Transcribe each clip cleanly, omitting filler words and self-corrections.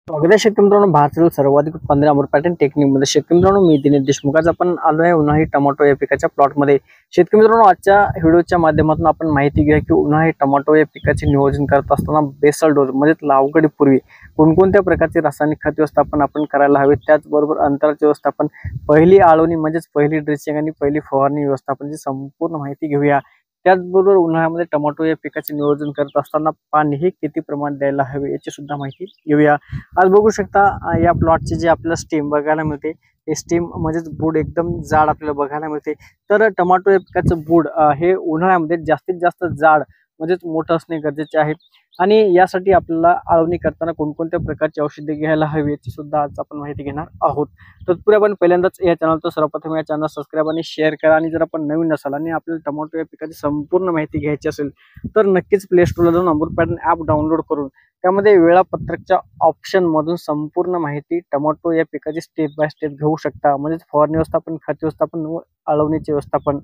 स्वागत आहे शेतकरी मित्रांनो, भारतातील सर्वाधिक उत्पादन अमृत पॅटर्न टेक्निकमध्ये. शेतकरी मित्रांनो, मी दिनेश देशमुख. आज आपण आलो आहे उन्हाळी टोमॅटो या पिकाच्या प्लॉटमध्ये. शेतकरी मित्रांनो, आजच्या व्हिडिओच्या माध्यमातून आपण माहिती घेऊया की उन्हाळी टोमॅटो या पिकाचे नियोजन करत असताना बेसल डोस म्हणजे लागवडीपूर्वी कोणकोणत्या प्रकारचे रासायनिक खत व्यवस्थापन आपण करायला हवे, त्याचबरोबर अंतराचे व्यवस्थापन, पहिली आळवणी म्हणजेच पहिली ड्रेसिंग आणि पहिली फवारणी व्यवस्थापनाची संपूर्ण माहिती घेऊया. त्याचबरोबर उन्हाळ्यामध्ये टोमॅटो या पिकाचे नियोजन करत असताना पाणी किती प्रमाणात द्यायला हवे याची सुद्धा माहिती घेऊया. आज बघू शकता या प्लॉटचे जे आपल्याला स्टेम बघायला मिळते, हे स्टेम म्हणजेच बूड एकदम जाड आपल्याला बघायला मिळते. तर टोमॅटो या पिकाचं बूड हे उन्हाळ्यामध्ये जास्तीत जास्त जाड म्हणजेच मोठं असणे गरजेचे आहे. आणि यासाठी आपल्याला आळवणी करताना कोणकोणत्या प्रकारची औषधे घ्यायला हवी याची सुद्धा आज आपण माहिती घेणार आहोत. तत्पूर्वी आपण पहिल्यांदाच या चॅनलचं सर्वप्रथम या चॅनल सबस्क्राईब आणि शेअर करा. आणि जर आपण नवीन असाल आणि आपल्याला टोमॅटो या पिकाची संपूर्ण माहिती घ्यायची असेल तर नक्कीच प्ले स्टोरला जाऊन अमृत पॅटर्न ॲप डाउनलोड करून त्यामध्ये वेळापत्रकच्या ऑप्शन मधून संपूर्ण माहिती टोमॅटो या पिकाची स्टेप बाय स्टेप घेऊ शकता. म्हणजे फवारणी व्यवस्थापन, खत व्यवस्थापन व आळवणीचे व्यवस्थापन.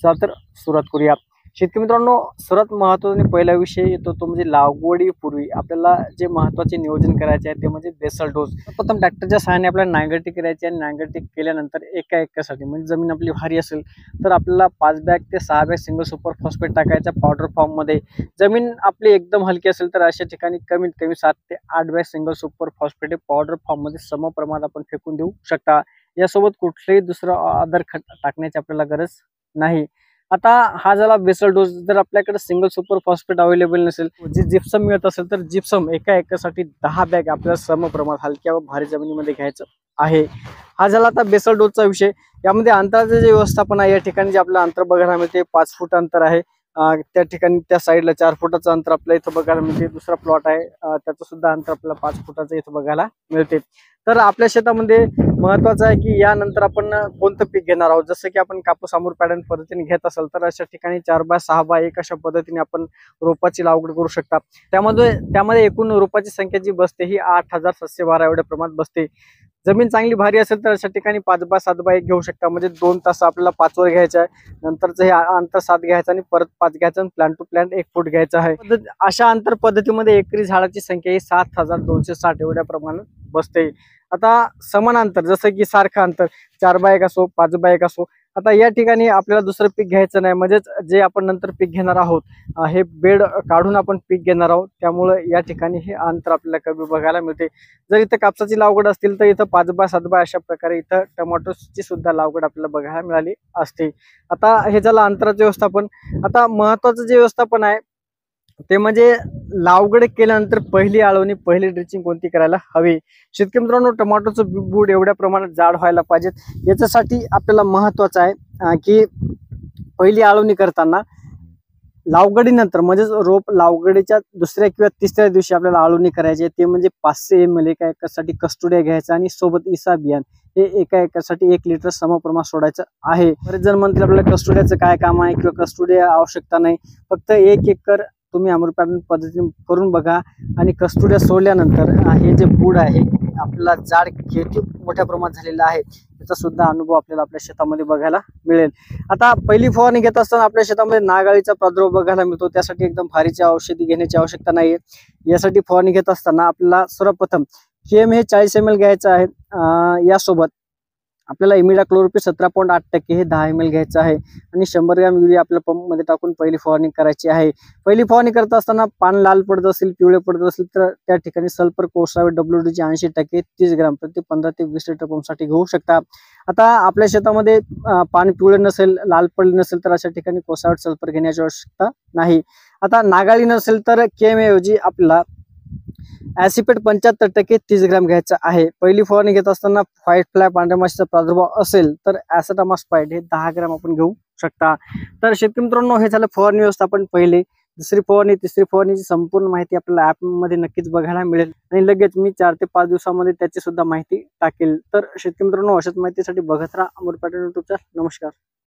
चला तर सुरुवात करूया. शेतकरी मित्रांनो, सर्वात महत्त्वाचा पहिला विषय येतो तो म्हणजे लागवडीपूर्वी आपल्याला जे महत्त्वाचे नियोजन करायचे आहे ते म्हणजे बेसल डोस. प्रथम ट्रॅक्टरच्या सहाय्याने आपल्याला नांगरटी करायची आणि नांगरटी केल्यानंतर एका एकरसाठी म्हणजे जमीन आपली भारी असेल तर आपल्याला 5 बॅग ते 6 बॅग सिंगल सुपर फॉस्फेट टाकायचा पावडर फॉर्म मध्ये. जमीन आपली एकदम हलकी असेल तर अशा ठिकाणी कमीत कमी 7 ते 8 bag single super phosphate powder form मध्ये सम प्रमाणात आपण फेकून देऊ शकता. यासोबत कुठलेही दुसरं अदर खत टाकण्याची आपल्याला गरज नाही. आता हा झाला बेसल डोस. जर आपल्याकडे सिंगल सुपर फॉस्फेट अवेलेबल नसेल, जे जिप्सम मिळत असेल तर जिप्सम एका एकरसाठी 10 बॅग आपल्याला सम प्रमाणात हलक्या व भारी जमिनीमध्ये घ्यायचं आहे. हा झाला आता बेसल डोसचा विषय. यामध्ये अंतराचे जे व्यवस्थापन आहे, या ठिकाणी जे आपलं अंतर बघायला मिळते 5 फूट अंतर आहे. त्या ठिकाणी त्या साईडला 4 फुटाचं अंतर आपल्याला इथं बघायला मिळते. दुसरा प्लॉट आहे त्याचं सुद्धा अंतर आपल्याला 5 फुटाचं इथं बघायला मिळते. तर आपल्या शेतामध्ये महत्वाचं आहे की यानंतर आपण कोणतं पीक घेणार आहोत. जसं की आपण कापूस अमृत पॅटर्न पद्धतीने घेत असाल तर अशा ठिकाणी 4 बाय 6 बाय 1 अशा पद्धतीने आपण रोपाची लागवड करू शकता. त्यामध्ये एकूण रोपाची संख्या जी बसते ही 8712 एवढ्या प्रमाणात बसते. जमीन चांगली भारी असेल तर अशा ठिकाणी 5 बाय 7 बाय 1 घेऊ शकता. म्हणजे 2 तास आपल्याला 5 वर घ्यायचं आहे, नंतरचं हे अंतर 7 घ्यायचं आणि परत 5 घ्यायचं आणि प्लांट टू प्लांट 1 फूट घ्यायचं आहे. अशा अंतर पद्धतीमध्ये एकरी झाडाची संख्या ही 7260 एवढ्या प्रमाणात बसते. आता समान अंतर जसं की सारखं अंतर 4 बाय 1 असो 5 बाय 1 असो. आता या ठिकाणी आपल्याला दुसरं पीक घ्यायचं नाही, म्हणजेच जे आपण नंतर पीक घेणार आहोत हे बेड काढून आपण पीक घेणार आहोत. त्यामुळे या ठिकाणी हे अंतर आपल्याला कमी बघायला मिळते. जर इथं कापसाची लागवड असतील तर इथं 5 बाय 7 बाय अशा प्रकारे इथं टोमॅटोची सुद्धा लागवड आपल्याला बघायला मिळाली असते. आता हे झालं अंतराचं व्यवस्थापन. आता महत्वाचं जे व्यवस्थापन आहे ते म्हणजे लागवड केल्यानंतर पहिली आळवणी, पहिली ड्रिचिंग कोणती करायला हवी. शेतकरी मित्रांनो, टोमॅटोचं बूड एवढ्या प्रमाणात जाड व्हायला पाहिजेत. याच्यासाठी आपल्याला महत्वाचं आहे की पहिली आळवणी करताना लागवडीनंतर म्हणजेच रोप लागवडीच्या दुसऱ्या किंवा तिसऱ्या दिवशी आपल्याला आळवणी करायची आहे. ते म्हणजे 500 ml एका एकरसाठी कस्टोडिया घ्यायचा आणि सोबत इसा बियाण हे एका एकरसाठी 1 लिटर समप्रमाणात सोडायचं आहे. बरेच जण म्हणतील आपल्याला कस्टोडियाचं काय काम आहे किंवा कस्टोडिया आवश्यकता नाही. फक्त 1 एकर तुम्ही अमृत पॅटर्न पद्धतीने करून बघा आणि कस्टोडिया सोडल्यानंतर हे जे बूड आहे आपल्याला जाड किती मोठ्या प्रमाणात झालेला आहे याचा सुद्धा अनुभव आपल्याला आपल्या शेतामध्ये बघायला मिळेल. आता पहिली फवारणी घेत असताना आपल्या शेतामध्ये नाग अळीचा प्रादुर्भाव बघायला मिळतो. त्यासाठी एकदम भारीची औषधी घेण्याची आवश्यकता नाहीये. यासाठी फवारणी घेत असताना आपल्याला सर्वप्रथम केम हे 40 ml घ्यायचं आहे. यासोबत आपल्याला इमिडाक्लोरपी 17.8% हे 10 ml घ्यायचं आहे आणि 100 ग्रॅम युरिया आपल्या पंप मध्ये टाकून पहिली फवारणी करायची आहे. पहिली फवारणी करत असताना पान लाल पडत असेल, पिवळे पडत असेल तर त्या ठिकाणी सल्फर कोसावे WD 80% 30 ग्रॅम प्रति 15 ते 20 लिटर पंपसाठी घेऊ शकता. आता आपल्या शेतामध्ये पान पिवळे नसेल, लाल पडले नसेल तर अशा ठिकाणी कोसावट सल्फर घेण्याची आवश्यकता नाही. आता नागाळी नसेल तर केम ऐवजी आपल्याला ऍसिपेट 75% 30 ग्रॅम घ्यायचा आहे. पहिली फवारणी घेत असताना व्हाईट फ्लाय पांढऱ्या माशीचा प्रादुर्भाव असेल तर ऍसेटामास्पाइड हे 10 ग्रॅम आपण घेऊ शकता. तर शेतकरी मित्रांनो, हे झालं फवारणी व्यवस्थापन पहिले. दुसरी फवारणी, तिसरी फवारणीची संपूर्ण माहिती आपल्याला ऍप मध्ये नक्कीच बघायला मिळेल आणि लगेच मी 4 ते 5 दिवसामध्ये त्याची सुद्धा माहिती टाकेल. तर शेतकरी मित्रांनो, अशाच माहितीसाठी बघत राहा अमृत पॅटर्न यूट्यूब चॅनल. नमस्कार.